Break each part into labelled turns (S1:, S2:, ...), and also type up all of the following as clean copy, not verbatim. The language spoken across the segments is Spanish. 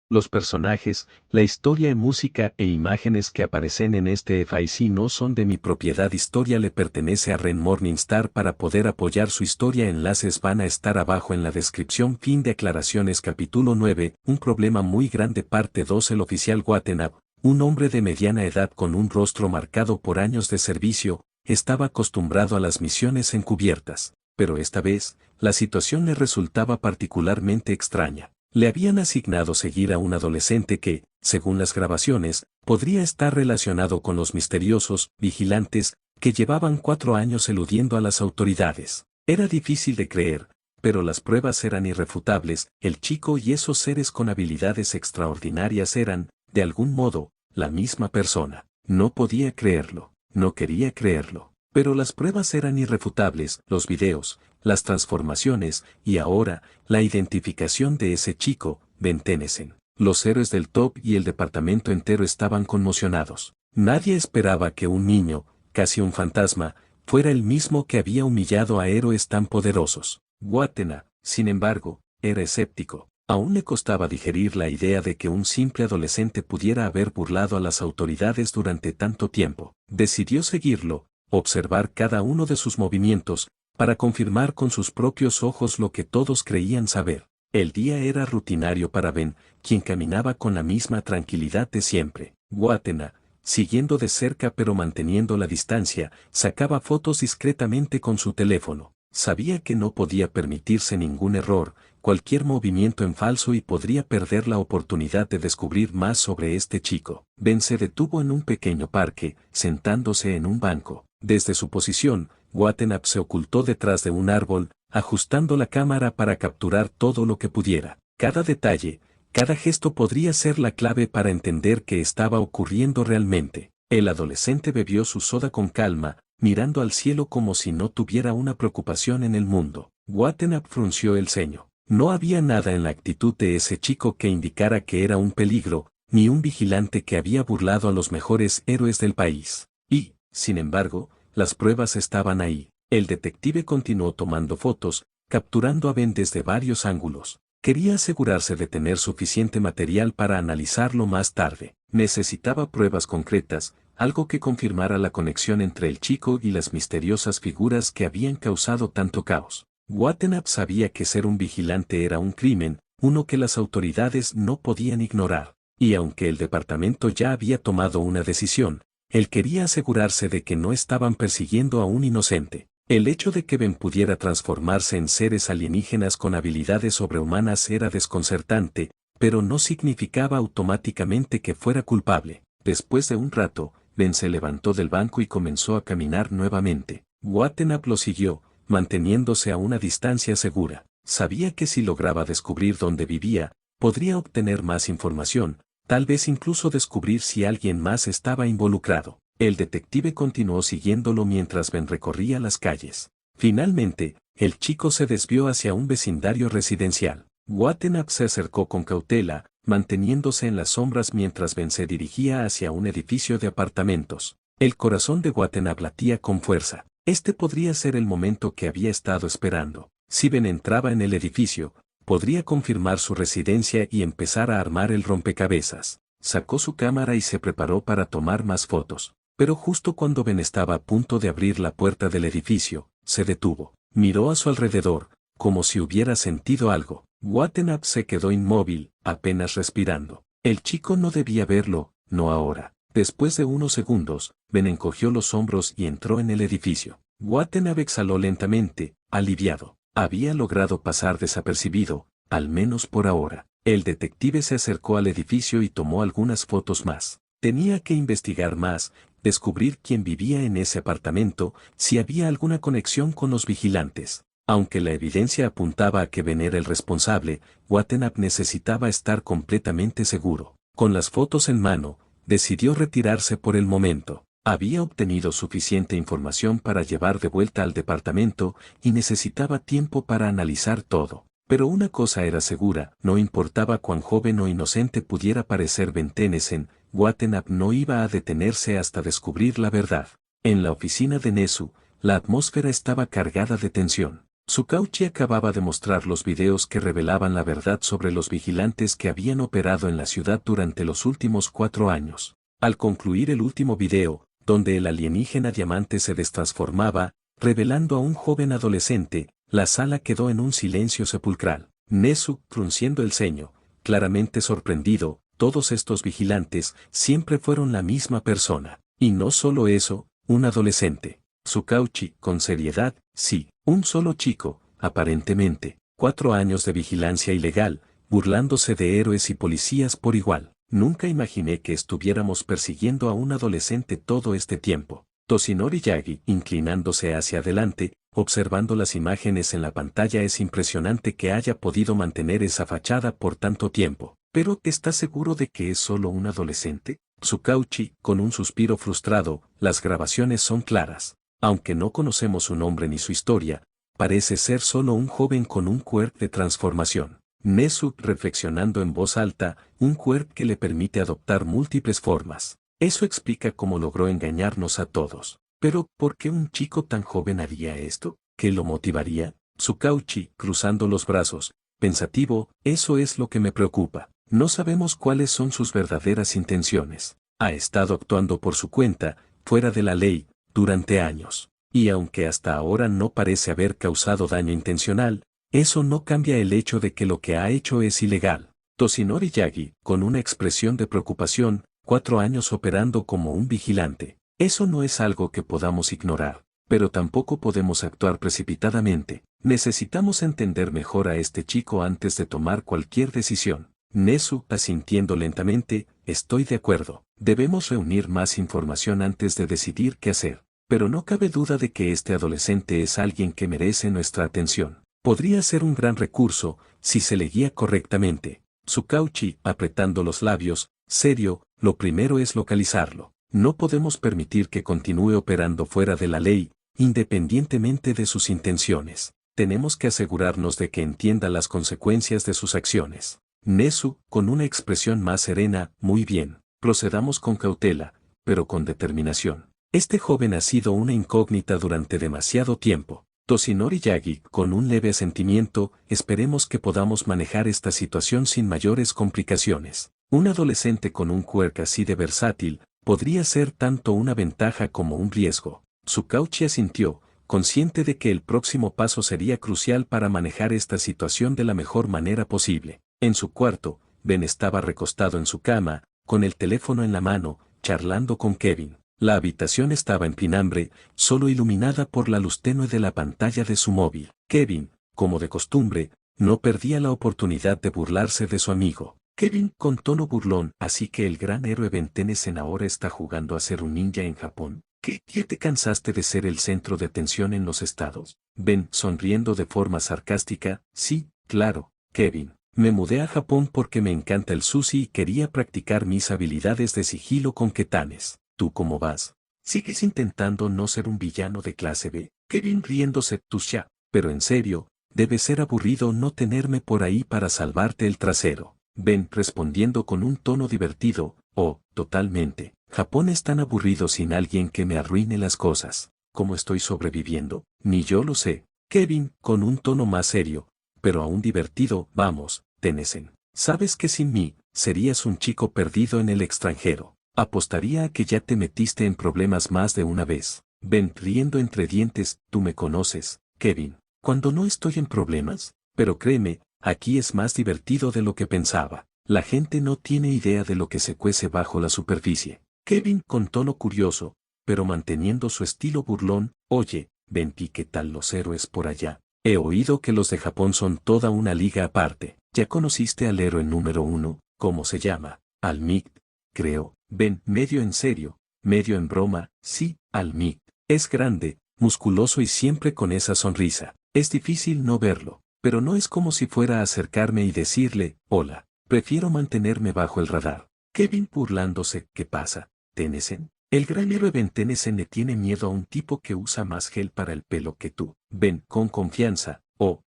S1: Los personajes, la historia, música e imágenes que aparecen en este FAQ no son de mi propiedad. Historia le pertenece a Ren Morningstar. Para poder apoyar su historia, enlaces van a estar abajo en la descripción. Fin de aclaraciones. Capítulo 9. Un problema muy grande. Parte 2. El oficial Watanabe, un hombre de mediana edad con un rostro marcado por años de servicio, estaba acostumbrado a las misiones encubiertas, pero esta vez, la situación le resultaba particularmente extraña. Le habían asignado seguir a un adolescente que, según las grabaciones, podría estar relacionado con los misteriosos vigilantes que llevaban 4 años eludiendo a las autoridades. Era difícil de creer, pero las pruebas eran irrefutables. El chico y esos seres con habilidades extraordinarias eran, de algún modo, la misma persona. No podía creerlo, no quería creerlo. Pero las pruebas eran irrefutables, los videos, las transformaciones, y ahora, la identificación de ese chico, Ben Tennyson. Los héroes del top y el departamento entero estaban conmocionados. Nadie esperaba que un niño, casi un fantasma, fuera el mismo que había humillado a héroes tan poderosos. Watanabe, sin embargo, era escéptico. Aún le costaba digerir la idea de que un simple adolescente pudiera haber burlado a las autoridades durante tanto tiempo. Decidió seguirlo, observar cada uno de sus movimientos, para confirmar con sus propios ojos lo que todos creían saber. El día era rutinario para Ben, quien caminaba con la misma tranquilidad de siempre. Watanabe, siguiendo de cerca pero manteniendo la distancia, sacaba fotos discretamente con su teléfono. Sabía que no podía permitirse ningún error, cualquier movimiento en falso, y podría perder la oportunidad de descubrir más sobre este chico. Ben se detuvo en un pequeño parque, sentándose en un banco. Desde su posición, Watanabe se ocultó detrás de un árbol, ajustando la cámara para capturar todo lo que pudiera. Cada detalle, cada gesto podría ser la clave para entender qué estaba ocurriendo realmente. El adolescente bebió su soda con calma, mirando al cielo como si no tuviera una preocupación en el mundo. Watanabe frunció el ceño. No había nada en la actitud de ese chico que indicara que era un peligro, ni un vigilante que había burlado a los mejores héroes del país. Y, sin embargo, las pruebas estaban ahí. El detective continuó tomando fotos, capturando a Ben desde varios ángulos. Quería asegurarse de tener suficiente material para analizarlo más tarde. Necesitaba pruebas concretas, algo que confirmara la conexión entre el chico y las misteriosas figuras que habían causado tanto caos. Watanabe sabía que ser un vigilante era un crimen, uno que las autoridades no podían ignorar. Y aunque el departamento ya había tomado una decisión, él quería asegurarse de que no estaban persiguiendo a un inocente. El hecho de que Ben pudiera transformarse en seres alienígenas con habilidades sobrehumanas era desconcertante, pero no significaba automáticamente que fuera culpable. Después de un rato, Ben se levantó del banco y comenzó a caminar nuevamente. Watanabe lo siguió, manteniéndose a una distancia segura. Sabía que si lograba descubrir dónde vivía, podría obtener más información, tal vez incluso descubrir si alguien más estaba involucrado. El detective continuó siguiéndolo mientras Ben recorría las calles. Finalmente, el chico se desvió hacia un vecindario residencial. Watanabe se acercó con cautela, manteniéndose en las sombras mientras Ben se dirigía hacia un edificio de apartamentos. El corazón de Watanabe latía con fuerza. Este podría ser el momento que había estado esperando. Si Ben entraba en el edificio, podría confirmar su residencia y empezar a armar el rompecabezas. Sacó su cámara y se preparó para tomar más fotos. Pero justo cuando Ben estaba a punto de abrir la puerta del edificio, se detuvo. Miró a su alrededor, como si hubiera sentido algo. Watanabe se quedó inmóvil, apenas respirando. El chico no debía verlo, no ahora. Después de unos segundos, Ben encogió los hombros y entró en el edificio. Watanabe exhaló lentamente, aliviado. Había logrado pasar desapercibido, al menos por ahora. El detective se acercó al edificio y tomó algunas fotos más. Tenía que investigar más, descubrir quién vivía en ese apartamento, si había alguna conexión con los vigilantes. Aunque la evidencia apuntaba a que Ben era el responsable, Watanabe necesitaba estar completamente seguro. Con las fotos en mano, decidió retirarse por el momento. Había obtenido suficiente información para llevar de vuelta al departamento y necesitaba tiempo para analizar todo. Pero una cosa era segura, no importaba cuán joven o inocente pudiera parecer Ben Tennyson, Watanabe no iba a detenerse hasta descubrir la verdad. En la oficina de Nezu, la atmósfera estaba cargada de tensión. Tsukauchi acababa de mostrar los videos que revelaban la verdad sobre los vigilantes que habían operado en la ciudad durante los últimos 4 años. Al concluir el último video, donde el alienígena diamante se destransformaba, revelando a un joven adolescente, la sala quedó en un silencio sepulcral. Nezu, frunciendo el ceño, claramente sorprendido, todos estos vigilantes siempre fueron la misma persona. Y no solo eso, un adolescente. Tsukauchi, con seriedad, sí, un solo chico, aparentemente, 4 años de vigilancia ilegal, burlándose de héroes y policías por igual. Nunca imaginé que estuviéramos persiguiendo a un adolescente todo este tiempo. Toshinori Yagi, inclinándose hacia adelante, observando las imágenes en la pantalla. Es impresionante que haya podido mantener esa fachada por tanto tiempo. ¿Pero estás seguro de que es solo un adolescente? Tsukauchi, con un suspiro frustrado, las grabaciones son claras. Aunque no conocemos su nombre ni su historia, parece ser solo un joven con un quirk de transformación. Nezu, reflexionando en voz alta, un quirk que le permite adoptar múltiples formas. Eso explica cómo logró engañarnos a todos. Pero, ¿por qué un chico tan joven haría esto? ¿Qué lo motivaría? Tsukauchi, cruzando los brazos, pensativo, eso es lo que me preocupa. No sabemos cuáles son sus verdaderas intenciones. Ha estado actuando por su cuenta, fuera de la ley, durante años. Y aunque hasta ahora no parece haber causado daño intencional, eso no cambia el hecho de que lo que ha hecho es ilegal. Toshinori Yagi, con una expresión de preocupación, 4 años operando como un vigilante. Eso no es algo que podamos ignorar, pero tampoco podemos actuar precipitadamente. Necesitamos entender mejor a este chico antes de tomar cualquier decisión. Nezu, asintiendo lentamente, estoy de acuerdo. Debemos reunir más información antes de decidir qué hacer. Pero no cabe duda de que este adolescente es alguien que merece nuestra atención. Podría ser un gran recurso, si se le guía correctamente. Tsukauchi, apretando los labios, serio, lo primero es localizarlo. No podemos permitir que continúe operando fuera de la ley, independientemente de sus intenciones. Tenemos que asegurarnos de que entienda las consecuencias de sus acciones. Nezu, con una expresión más serena, muy bien, procedamos con cautela, pero con determinación. Este joven ha sido una incógnita durante demasiado tiempo. Toshinori Yagi, con un leve asentimiento, esperemos que podamos manejar esta situación sin mayores complicaciones. Un adolescente con un quirk así de versátil, podría ser tanto una ventaja como un riesgo. Tsukauchi asintió, consciente de que el próximo paso sería crucial para manejar esta situación de la mejor manera posible. En su cuarto, Ben estaba recostado en su cama, con el teléfono en la mano, charlando con Kevin. La habitación estaba en pinambre, solo iluminada por la luz tenue de la pantalla de su móvil. Kevin, como de costumbre, no perdía la oportunidad de burlarse de su amigo. Kevin, con tono burlón, así que el gran héroe Ben Tennyson ahora está jugando a ser un ninja en Japón. ¿Qué te cansaste de ser el centro de atención en los estados? Ben, sonriendo de forma sarcástica, sí, claro, Kevin. Me mudé a Japón porque me encanta el sushi y quería practicar mis habilidades de sigilo con ketanes. ¿Tú cómo vas? ¿Sigues intentando no ser un villano de clase B? Kevin riéndose, tusha, pero en serio, debe ser aburrido no tenerme por ahí para salvarte el trasero. Ben respondiendo con un tono divertido, oh, totalmente. Japón es tan aburrido sin alguien que me arruine las cosas. ¿Cómo estoy sobreviviendo? Ni yo lo sé. Kevin, con un tono más serio, pero aún divertido, vamos, Tennyson. Sabes que sin mí, serías un chico perdido en el extranjero. Apostaría a que ya te metiste en problemas más de una vez. Ben riendo entre dientes, tú me conoces, Kevin. Cuando no estoy en problemas, pero créeme, aquí es más divertido de lo que pensaba. La gente no tiene idea de lo que se cuece bajo la superficie. Kevin con tono curioso, pero manteniendo su estilo burlón, oye, Ben, ¿y qué tal los héroes por allá? He oído que los de Japón son toda una liga aparte. ¿Ya conociste al héroe número 1? ¿Cómo se llama? Al Might, creo. Ben, medio en serio, medio en broma, sí, al Might. Es grande, musculoso y siempre con esa sonrisa. Es difícil no verlo, pero no es como si fuera a acercarme y decirle, hola. Prefiero mantenerme bajo el radar. Kevin burlándose, ¿qué pasa, Tennyson? El gran héroe Ben Tennyson le tiene miedo a un tipo que usa más gel para el pelo que tú. Ben, con confianza,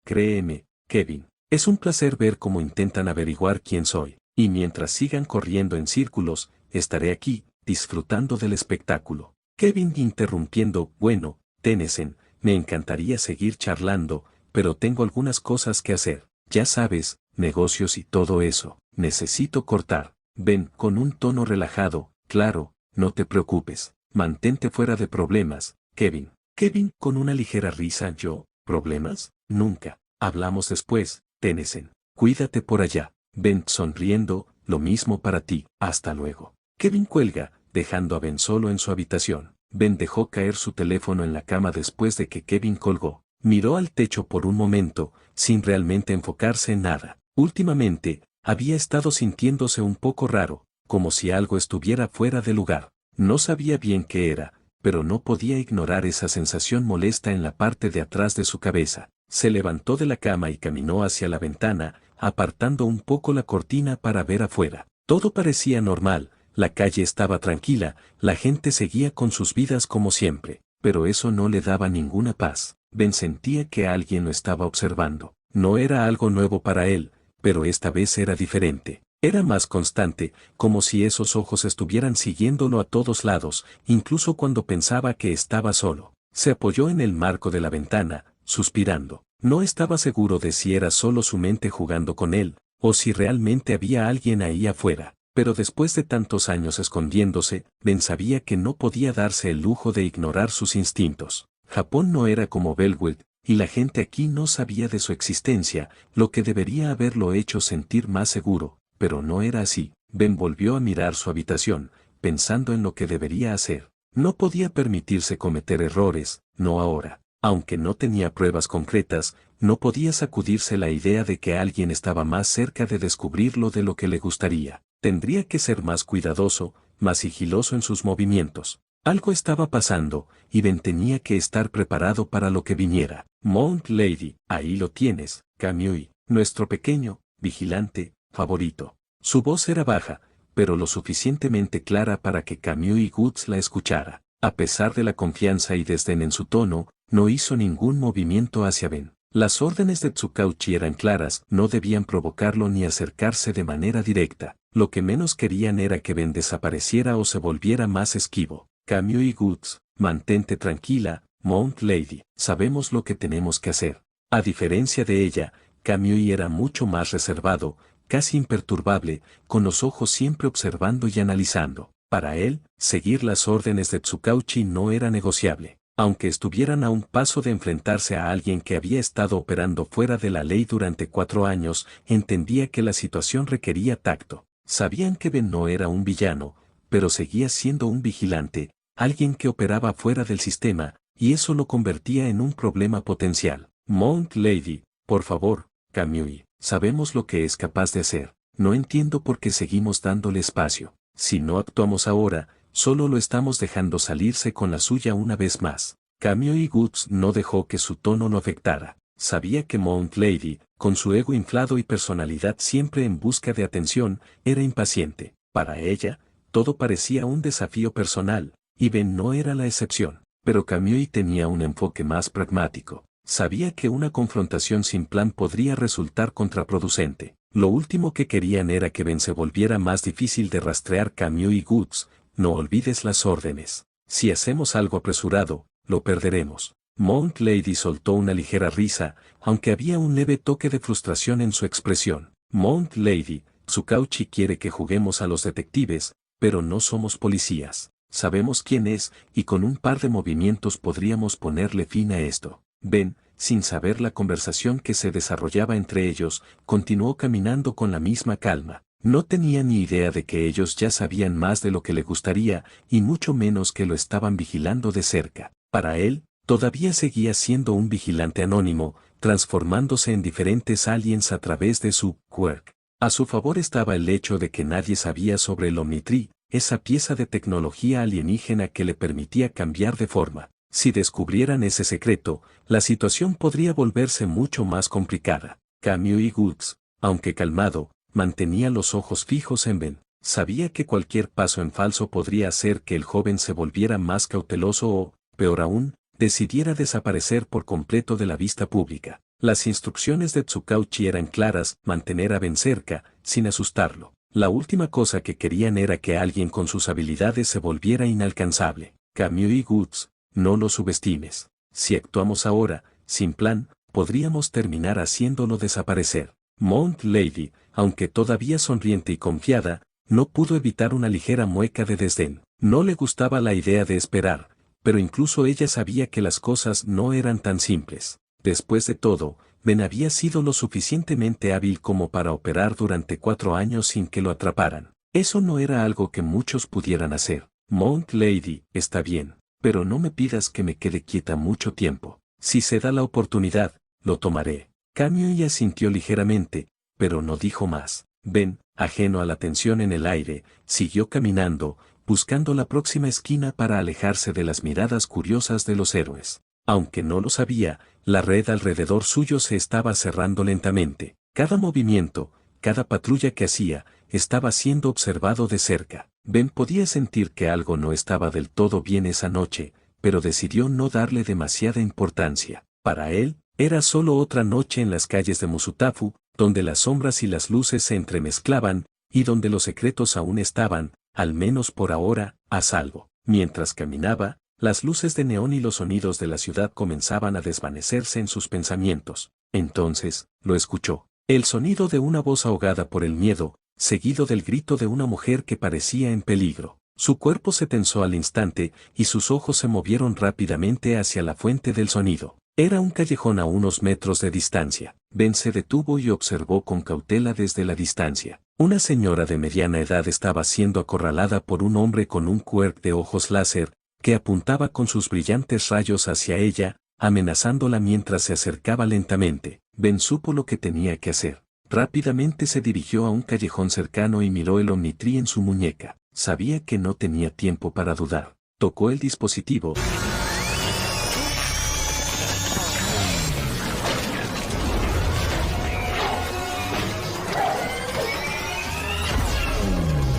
S1: créeme, Kevin. Es un placer ver cómo intentan averiguar quién soy, y mientras sigan corriendo en círculos, estaré aquí, disfrutando del espectáculo. Kevin interrumpiendo, bueno, Tennyson, me encantaría seguir charlando, pero tengo algunas cosas que hacer. Ya sabes, negocios y todo eso. Necesito cortar. Ben, con un tono relajado, claro, no te preocupes. Mantente fuera de problemas, Kevin. Kevin con una ligera risa, yo, ¿problemas? Nunca. Hablamos después, Tennyson. Cuídate por allá. Ben sonriendo, lo mismo para ti. Hasta luego. Kevin cuelga, dejando a Ben solo en su habitación. Ben dejó caer su teléfono en la cama después de que Kevin colgó. Miró al techo por un momento, sin realmente enfocarse en nada. Últimamente, había estado sintiéndose un poco raro, como si algo estuviera fuera de lugar. No sabía bien qué era, pero no podía ignorar esa sensación molesta en la parte de atrás de su cabeza. Se levantó de la cama y caminó hacia la ventana, apartando un poco la cortina para ver afuera. Todo parecía normal, la calle estaba tranquila, la gente seguía con sus vidas como siempre, pero eso no le daba ninguna paz. Ben sentía que alguien lo estaba observando. No era algo nuevo para él, pero esta vez era diferente. Era más constante, como si esos ojos estuvieran siguiéndolo a todos lados, incluso cuando pensaba que estaba solo. Se apoyó en el marco de la ventana, suspirando. No estaba seguro de si era solo su mente jugando con él, o si realmente había alguien ahí afuera. Pero después de tantos años escondiéndose, Ben sabía que no podía darse el lujo de ignorar sus instintos. Japón no era como Bellwood, y la gente aquí no sabía de su existencia, lo que debería haberlo hecho sentir más seguro, pero no era así. Ben volvió a mirar su habitación, pensando en lo que debería hacer. No podía permitirse cometer errores, no ahora. Aunque no tenía pruebas concretas, no podía sacudirse la idea de que alguien estaba más cerca de descubrirlo de lo que le gustaría. Tendría que ser más cuidadoso, más sigiloso en sus movimientos. Algo estaba pasando, y Ben tenía que estar preparado para lo que viniera. Mount Lady, ahí lo tienes, Kamui, nuestro pequeño, vigilante, favorito. Su voz era baja, pero lo suficientemente clara para que Kamui Goods la escuchara. A pesar de la confianza y desdén en su tono, no hizo ningún movimiento hacia Ben. Las órdenes de Tsukauchi eran claras, no debían provocarlo ni acercarse de manera directa. Lo que menos querían era que Ben desapareciera o se volviera más esquivo. Kamui Goods, mantente tranquila, Mount Lady, sabemos lo que tenemos que hacer. A diferencia de ella, Kamui era mucho más reservado, casi imperturbable, con los ojos siempre observando y analizando. Para él, seguir las órdenes de Tsukauchi no era negociable. Aunque estuvieran a un paso de enfrentarse a alguien que había estado operando fuera de la ley durante 4 años, entendía que la situación requería tacto. Sabían que Ben no era un villano, pero seguía siendo un vigilante, alguien que operaba fuera del sistema, y eso lo convertía en un problema potencial. Mount Lady, por favor, Kamui, sabemos lo que es capaz de hacer. No entiendo por qué seguimos dándole espacio. Si no actuamos ahora, solo lo estamos dejando salirse con la suya una vez más. Kamui Goods no dejó que su tono lo afectara. Sabía que Mount Lady, con su ego inflado y personalidad siempre en busca de atención, era impaciente. Para ella, todo parecía un desafío personal, y Ben no era la excepción. Pero Kamui tenía un enfoque más pragmático. Sabía que una confrontación sin plan podría resultar contraproducente. Lo último que querían era que Ben se volviera más difícil de rastrear. Kamui Goods, no olvides las órdenes. Si hacemos algo apresurado, lo perderemos. Mount Lady soltó una ligera risa, aunque había un leve toque de frustración en su expresión. Mount Lady, Tsukauchi quiere que juguemos a los detectives, pero no somos policías. Sabemos quién es, y con un par de movimientos podríamos ponerle fin a esto. Ben, sin saber la conversación que se desarrollaba entre ellos, continuó caminando con la misma calma. No tenía ni idea de que ellos ya sabían más de lo que le gustaría, y mucho menos que lo estaban vigilando de cerca. Para él, todavía seguía siendo un vigilante anónimo, transformándose en diferentes aliens a través de su quirk. A su favor estaba el hecho de que nadie sabía sobre el Omnitree, esa pieza de tecnología alienígena que le permitía cambiar de forma. Si descubrieran ese secreto, la situación podría volverse mucho más complicada. Camus y Gooks, aunque calmado, mantenía los ojos fijos en Ben. Sabía que cualquier paso en falso podría hacer que el joven se volviera más cauteloso o, peor aún, decidiera desaparecer por completo de la vista pública. Las instrucciones de Tsukauchi eran claras: mantener a Ben cerca, sin asustarlo. La última cosa que querían era que alguien con sus habilidades se volviera inalcanzable. Camus y Goods, no lo subestimes. Si actuamos ahora, sin plan, podríamos terminar haciéndolo desaparecer. Mount Lady, aunque todavía sonriente y confiada, no pudo evitar una ligera mueca de desdén. No le gustaba la idea de esperar, pero incluso ella sabía que las cosas no eran tan simples. Después de todo, Ben había sido lo suficientemente hábil como para operar durante 4 años sin que lo atraparan. Eso no era algo que muchos pudieran hacer. Mount Lady, está bien, pero no me pidas que me quede quieta mucho tiempo. Si se da la oportunidad, lo tomaré. Camus asintió ligeramente, pero no dijo más. Ben, ajeno a la tensión en el aire, siguió caminando, buscando la próxima esquina para alejarse de las miradas curiosas de los héroes. Aunque no lo sabía, la red alrededor suyo se estaba cerrando lentamente. Cada movimiento, cada patrulla que hacía, estaba siendo observado de cerca. Ben podía sentir que algo no estaba del todo bien esa noche, pero decidió no darle demasiada importancia. Para él, era solo otra noche en las calles de Musutafu, donde las sombras y las luces se entremezclaban, y donde los secretos aún estaban, al menos por ahora, a salvo. Mientras caminaba, las luces de neón y los sonidos de la ciudad comenzaban a desvanecerse en sus pensamientos. Entonces, lo escuchó. El sonido de una voz ahogada por el miedo, seguido del grito de una mujer que parecía en peligro. Su cuerpo se tensó al instante, y sus ojos se movieron rápidamente hacia la fuente del sonido. Era un callejón a unos metros de distancia. Ben se detuvo y observó con cautela desde la distancia. Una señora de mediana edad estaba siendo acorralada por un hombre con un quirk de ojos láser, que apuntaba con sus brillantes rayos hacia ella, amenazándola mientras se acercaba lentamente. Ben supo lo que tenía que hacer. Rápidamente se dirigió a un callejón cercano y miró el Omnitree en su muñeca. Sabía que no tenía tiempo para dudar. Tocó el dispositivo.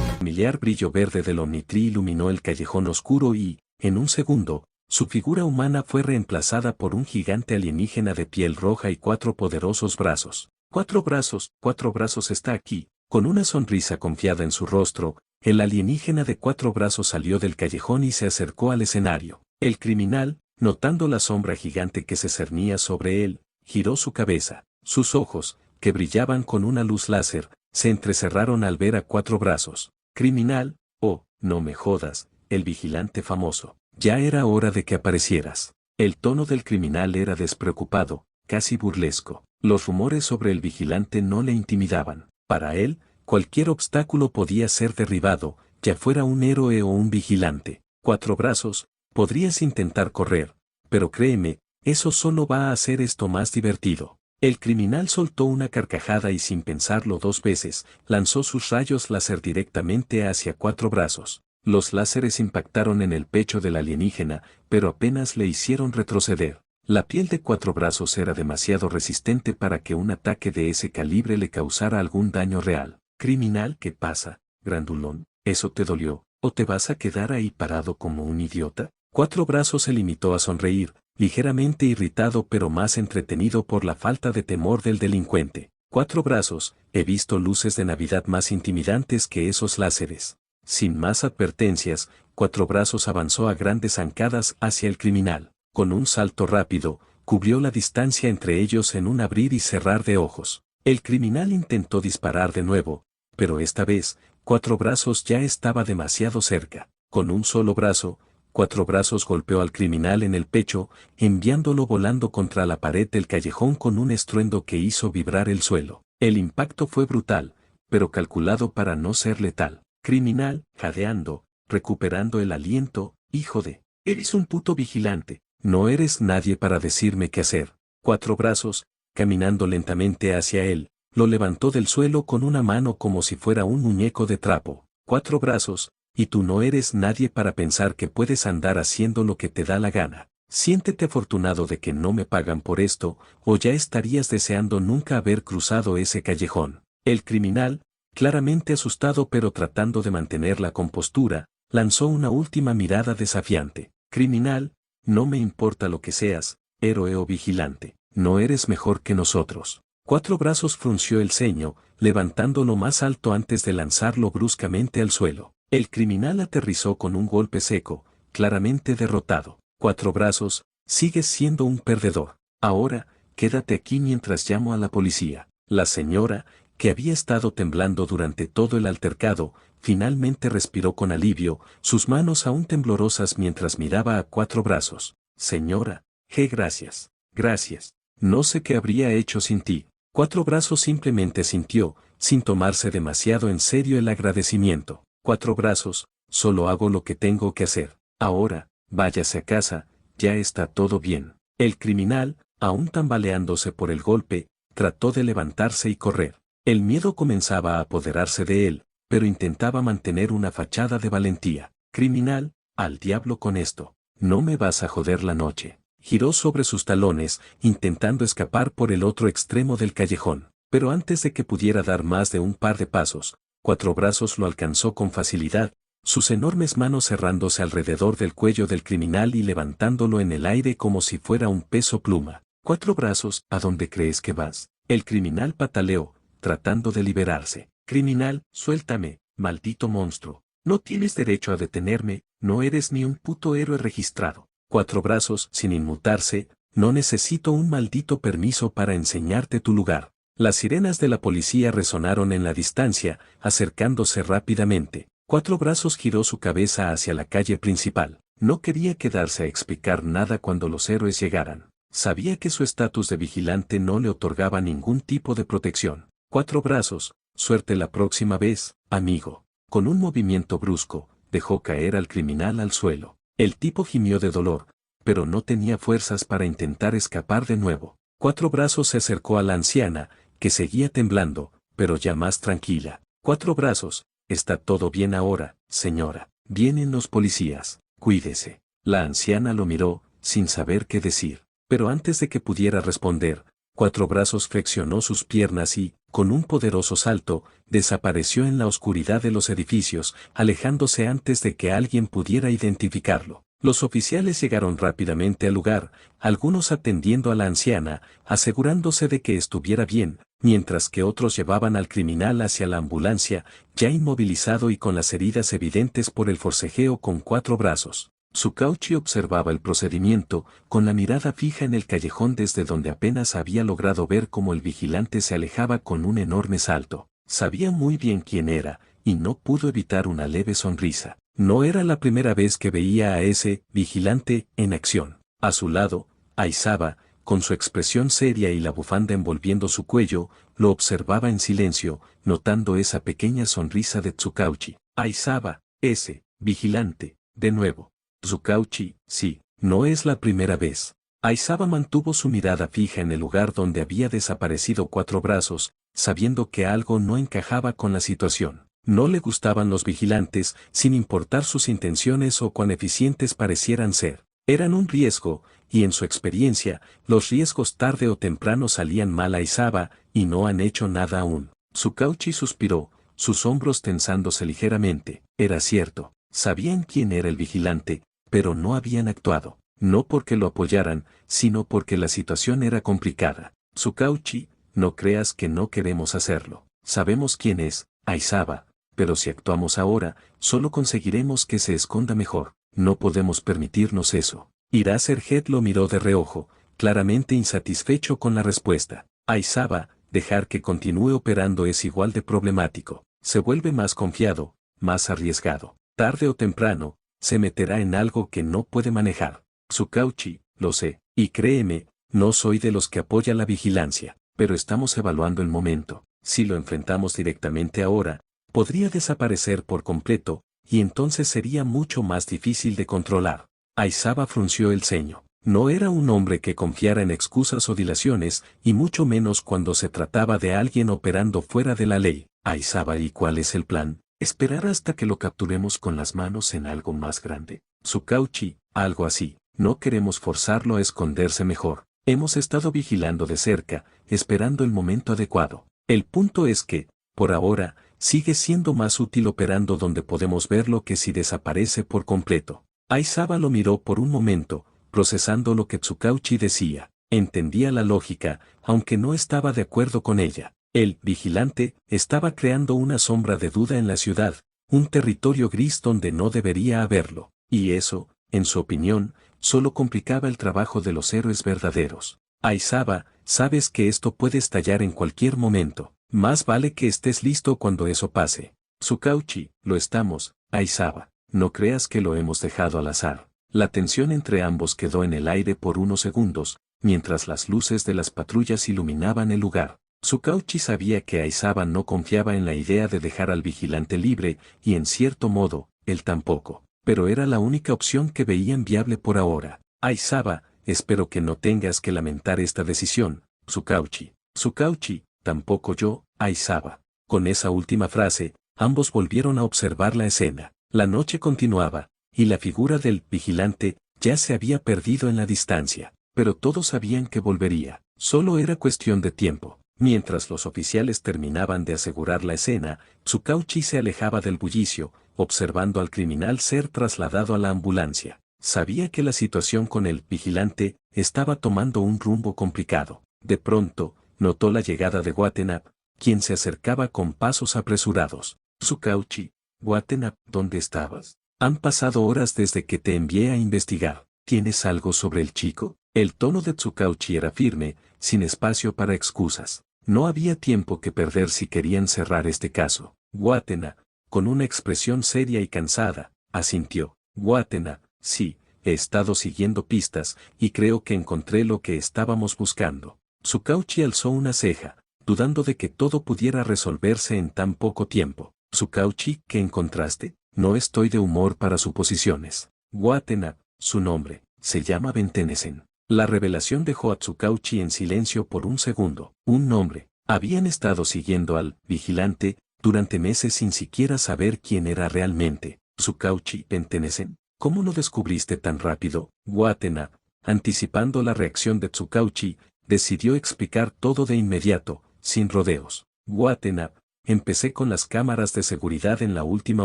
S1: El familiar brillo verde del Omnitree iluminó el callejón oscuro y, en un segundo, su figura humana fue reemplazada por un gigante alienígena de piel roja y 4 poderosos brazos. 4 brazos está aquí. Con una sonrisa confiada en su rostro, el alienígena de 4 brazos salió del callejón y se acercó al escenario. El criminal, notando la sombra gigante que se cernía sobre él, giró su cabeza. Sus ojos, que brillaban con una luz láser, se entrecerraron al ver a 4 brazos. Criminal, oh, no me jodas, el vigilante famoso. Ya era hora de que aparecieras. El tono del criminal era despreocupado, casi burlesco. Los rumores sobre el vigilante no le intimidaban. Para él, cualquier obstáculo podía ser derribado, ya fuera un héroe o un vigilante. 4 brazos, podrías intentar correr, pero créeme, eso solo va a hacer esto más divertido. El criminal soltó una carcajada y sin pensarlo 2 veces, lanzó sus rayos láser directamente hacia 4 brazos. Los láseres impactaron en el pecho del alienígena, pero apenas le hicieron retroceder. La piel de 4 brazos era demasiado resistente para que un ataque de ese calibre le causara algún daño real. Criminal, ¿qué pasa, grandulón? ¿Eso te dolió? ¿O te vas a quedar ahí parado como un idiota? 4 brazos se limitó a sonreír, ligeramente irritado pero más entretenido por la falta de temor del delincuente. 4 brazos, he visto luces de Navidad más intimidantes que esos láseres. Sin más advertencias, 4 brazos avanzó a grandes zancadas hacia el criminal. Con un salto rápido, cubrió la distancia entre ellos en un abrir y cerrar de ojos. El criminal intentó disparar de nuevo, pero esta vez, Cuatro Brazos ya estaba demasiado cerca. Con un solo brazo, Cuatro Brazos golpeó al criminal en el pecho, enviándolo volando contra la pared del callejón con un estruendo que hizo vibrar el suelo. El impacto fue brutal, pero calculado para no ser letal. Criminal, jadeando, recuperando el aliento, hijo de... Eres un puto vigilante, no eres nadie para decirme qué hacer. Cuatro Brazos, caminando lentamente hacia él, lo levantó del suelo con una mano como si fuera un muñeco de trapo. Cuatro Brazos, y tú no eres nadie para pensar que puedes andar haciendo lo que te da la gana. Siéntete afortunado de que no me pagan por esto, o ya estarías deseando nunca haber cruzado ese callejón. El criminal, claramente asustado pero tratando de mantener la compostura, lanzó una última mirada desafiante. Criminal, no me importa lo que seas, héroe o vigilante, no eres mejor que nosotros. Cuatro Brazos frunció el ceño, levantándolo más alto antes de lanzarlo bruscamente al suelo. El criminal aterrizó con un golpe seco, claramente derrotado. Cuatro Brazos, sigues siendo un perdedor. Ahora, quédate aquí mientras llamo a la policía. La señora, que había estado temblando durante todo el altercado, finalmente respiró con alivio, sus manos aún temblorosas mientras miraba a Cuatro Brazos. Señora, gracias. Gracias. No sé qué habría hecho sin ti. Cuatro Brazos simplemente sintió, sin tomarse demasiado en serio el agradecimiento. Cuatro Brazos, solo hago lo que tengo que hacer. Ahora, váyase a casa, ya está todo bien. El criminal, aún tambaleándose por el golpe, trató de levantarse y correr. El miedo comenzaba a apoderarse de él, pero intentaba mantener una fachada de valentía. Criminal, al diablo con esto. No me vas a joder la noche. Giró sobre sus talones, intentando escapar por el otro extremo del callejón. Pero antes de que pudiera dar más de un par de pasos, Cuatro Brazos lo alcanzó con facilidad, sus enormes manos cerrándose alrededor del cuello del criminal y levantándolo en el aire como si fuera un peso pluma. Cuatro Brazos, ¿a dónde crees que vas? El criminal pataleó, tratando de liberarse. Criminal, suéltame, maldito monstruo. No tienes derecho a detenerme, no eres ni un puto héroe registrado. Cuatro Brazos, sin inmutarse, no necesito un maldito permiso para enseñarte tu lugar. Las sirenas de la policía resonaron en la distancia, acercándose rápidamente. Cuatro Brazos giró su cabeza hacia la calle principal. No quería quedarse a explicar nada cuando los héroes llegaran. Sabía que su estatus de vigilante no le otorgaba ningún tipo de protección. Cuatro Brazos, suerte la próxima vez, amigo. Con un movimiento brusco, dejó caer al criminal al suelo. El tipo gimió de dolor, pero no tenía fuerzas para intentar escapar de nuevo. Cuatro Brazos se acercó a la anciana, que seguía temblando, pero ya más tranquila. Cuatro Brazos, está todo bien ahora, señora. Vienen los policías, cuídese. La anciana lo miró, sin saber qué decir. Pero antes de que pudiera responder, Cuatro Brazos flexionó sus piernas y, con un poderoso salto, desapareció en la oscuridad de los edificios, alejándose antes de que alguien pudiera identificarlo. Los oficiales llegaron rápidamente al lugar, algunos atendiendo a la anciana, asegurándose de que estuviera bien, mientras que otros llevaban al criminal hacia la ambulancia, ya inmovilizado y con las heridas evidentes por el forcejeo con Cuatro Brazos. Tsukauchi observaba el procedimiento, con la mirada fija en el callejón desde donde apenas había logrado ver cómo el vigilante se alejaba con un enorme salto. Sabía muy bien quién era, y no pudo evitar una leve sonrisa. No era la primera vez que veía a ese vigilante en acción. A su lado, Aizawa, con su expresión seria y la bufanda envolviendo su cuello, lo observaba en silencio, notando esa pequeña sonrisa de Tsukauchi. Aizawa, ese vigilante, de nuevo. Tsukauchi, sí, no es la primera vez. Aizawa mantuvo su mirada fija en el lugar donde había desaparecido Cuatro Brazos, sabiendo que algo no encajaba con la situación. No le gustaban los vigilantes, sin importar sus intenciones o cuán eficientes parecieran ser. Eran un riesgo, y en su experiencia, los riesgos tarde o temprano salían mal a Aizawa, y no han hecho nada aún. Tsukauchi suspiró, sus hombros tensándose ligeramente. Era cierto, sabían quién era el vigilante, pero no habían actuado. No porque lo apoyaran, sino porque la situación era complicada. Tsukauchi, no creas que no queremos hacerlo. Sabemos quién es, Aizawa. Pero si actuamos ahora, solo conseguiremos que se esconda mejor. No podemos permitirnos eso. Ira Serget lo miró de reojo, claramente insatisfecho con la respuesta. Aizawa, dejar que continúe operando es igual de problemático. se vuelve más confiado, más arriesgado. Tarde o temprano, se meterá en algo que no puede manejar. Tsukauchi, lo sé, y créeme, no soy de los que apoya la vigilancia, pero estamos evaluando el momento. Si lo enfrentamos directamente ahora, podría desaparecer por completo, y entonces sería mucho más difícil de controlar. Aizawa frunció el ceño. No era un hombre que confiara en excusas o dilaciones, y mucho menos cuando se trataba de alguien operando fuera de la ley. Aizawa, ¿y cuál es el plan? ¿Esperar hasta que lo capturemos con las manos en algo más grande? Tsukauchi, algo así. No queremos forzarlo a esconderse mejor. Hemos estado vigilando de cerca, esperando el momento adecuado. El punto es que, por ahora, sigue siendo más útil operando donde podemos verlo que si desaparece por completo. Aizawa lo miró por un momento, procesando lo que Tsukauchi decía. Entendía la lógica, aunque no estaba de acuerdo con ella. El vigilante estaba creando una sombra de duda en la ciudad, un territorio gris donde no debería haberlo, y eso, en su opinión, solo complicaba el trabajo de los héroes verdaderos. Aizawa, sabes que esto puede estallar en cualquier momento. Más vale que estés listo cuando eso pase. Tsukauchi, lo estamos, Aizawa. No creas que lo hemos dejado al azar. La tensión entre ambos quedó en el aire por unos segundos, mientras las luces de las patrullas iluminaban el lugar. Tsukauchi sabía que Aizawa no confiaba en la idea de dejar al vigilante libre, y en cierto modo, él tampoco. Pero era la única opción que veían viable por ahora. Aizawa, espero que no tengas que lamentar esta decisión, Tsukauchi. Tsukauchi, tampoco yo, Aizawa. Con esa última frase, ambos volvieron a observar la escena. La noche continuaba, y la figura del vigilante ya se había perdido en la distancia, pero todos sabían que volvería. Solo era cuestión de tiempo. Mientras los oficiales terminaban de asegurar la escena, Tsukauchi se alejaba del bullicio, observando al criminal ser trasladado a la ambulancia. Sabía que la situación con el vigilante estaba tomando un rumbo complicado. De pronto, notó la llegada de Watanabe, quien se acercaba con pasos apresurados. Tsukauchi, Watanabe, ¿dónde estabas? Han pasado horas desde que te envié a investigar. ¿Tienes algo sobre el chico? El tono de Tsukauchi era firme, sin espacio para excusas. No había tiempo que perder si querían cerrar este caso. Watanabe, con una expresión seria y cansada, asintió. Watanabe, sí, he estado siguiendo pistas, y creo que encontré lo que estábamos buscando. Tsukauchi alzó una ceja, dudando de que todo pudiera resolverse en tan poco tiempo. Tsukauchi, ¿qué encontraste? No estoy de humor para suposiciones. Watanabe, su nombre, se llama Ben Tennyson. La revelación dejó a Tsukauchi en silencio por un segundo. Un nombre. Habían estado siguiendo al vigilante durante meses sin siquiera saber quién era realmente. Tsukauchi, Ben Tennyson. ¿Cómo lo descubriste tan rápido? Watanabe, anticipando la reacción de Tsukauchi, decidió explicar todo de inmediato, sin rodeos. Watanabe, empecé con las cámaras de seguridad en la última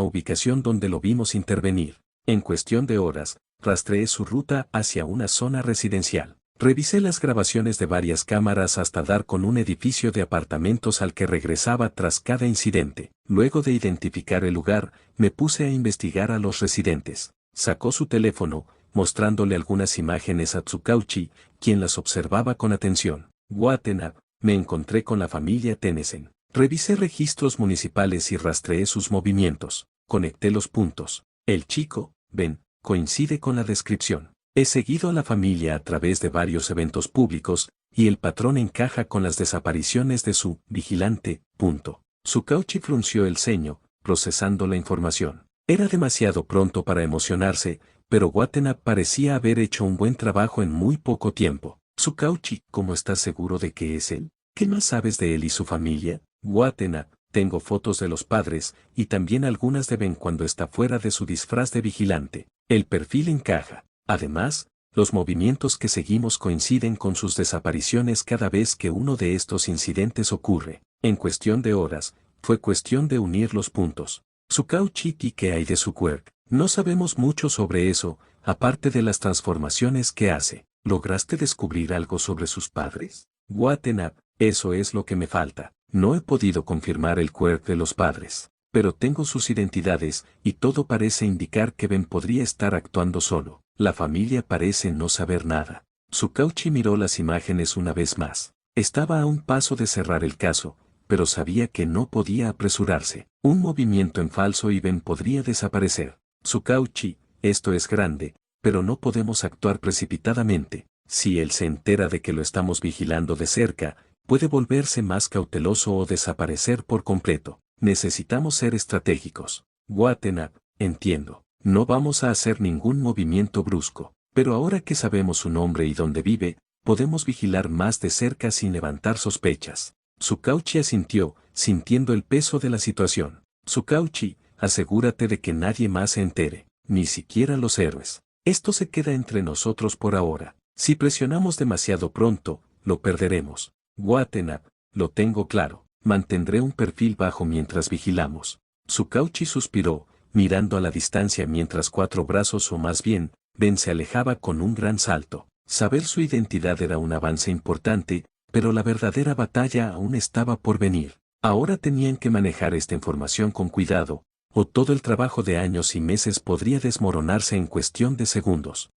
S1: ubicación donde lo vimos intervenir. En cuestión de horas, rastreé su ruta hacia una zona residencial. Revisé las grabaciones de varias cámaras hasta dar con un edificio de apartamentos al que regresaba tras cada incidente. Luego de identificar el lugar, me puse a investigar a los residentes. Sacó su teléfono, mostrándole algunas imágenes a Tsukauchi, quien las observaba con atención. Watanabe, me encontré con la familia Tennyson. Revisé registros municipales y rastreé sus movimientos. Conecté los puntos. El chico, Ben, coincide con la descripción. He seguido a la familia a través de varios eventos públicos, y el patrón encaja con las desapariciones de su vigilante. Tsukauchi frunció el ceño, procesando la información. Era demasiado pronto para emocionarse, pero Watanabe parecía haber hecho un buen trabajo en muy poco tiempo. Tsukauchi, ¿cómo estás seguro de que es él? ¿Qué más sabes de él y su familia? Watanabe, tengo fotos de los padres, y también algunas de Ben cuando está fuera de su disfraz de vigilante. El perfil encaja. Además, los movimientos que seguimos coinciden con sus desapariciones cada vez que uno de estos incidentes ocurre. En cuestión de horas, fue cuestión de unir los puntos. Tsukauchi, ¿y qué hay de su quirk? No sabemos mucho sobre eso, aparte de las transformaciones que hace. ¿Lograste descubrir algo sobre sus padres? Watanabe, eso es lo que me falta. No he podido confirmar el quirk de los padres, pero tengo sus identidades, y todo parece indicar que Ben podría estar actuando solo. La familia parece no saber nada. Tsukauchi miró las imágenes una vez más. Estaba a un paso de cerrar el caso, pero sabía que no podía apresurarse. Un movimiento en falso y Ben podría desaparecer. Tsukauchi, esto es grande, pero no podemos actuar precipitadamente. Si él se entera de que lo estamos vigilando de cerca, puede volverse más cauteloso o desaparecer por completo. Necesitamos ser estratégicos. Watanabe, entiendo. No vamos a hacer ningún movimiento brusco. Pero ahora que sabemos su nombre y dónde vive, podemos vigilar más de cerca sin levantar sospechas. Tsukauchi asintió, sintiendo el peso de la situación. Tsukauchi, asegúrate de que nadie más se entere, ni siquiera los héroes. Esto se queda entre nosotros por ahora. Si presionamos demasiado pronto, lo perderemos. Watanabe, lo tengo claro. Mantendré un perfil bajo mientras vigilamos. Tsukauchi suspiró, mirando a la distancia mientras 4 brazos o más bien, Ben se alejaba con un gran salto. Saber su identidad era un avance importante, pero la verdadera batalla aún estaba por venir. Ahora tenían que manejar esta información con cuidado, o todo el trabajo de años y meses podría desmoronarse en cuestión de segundos.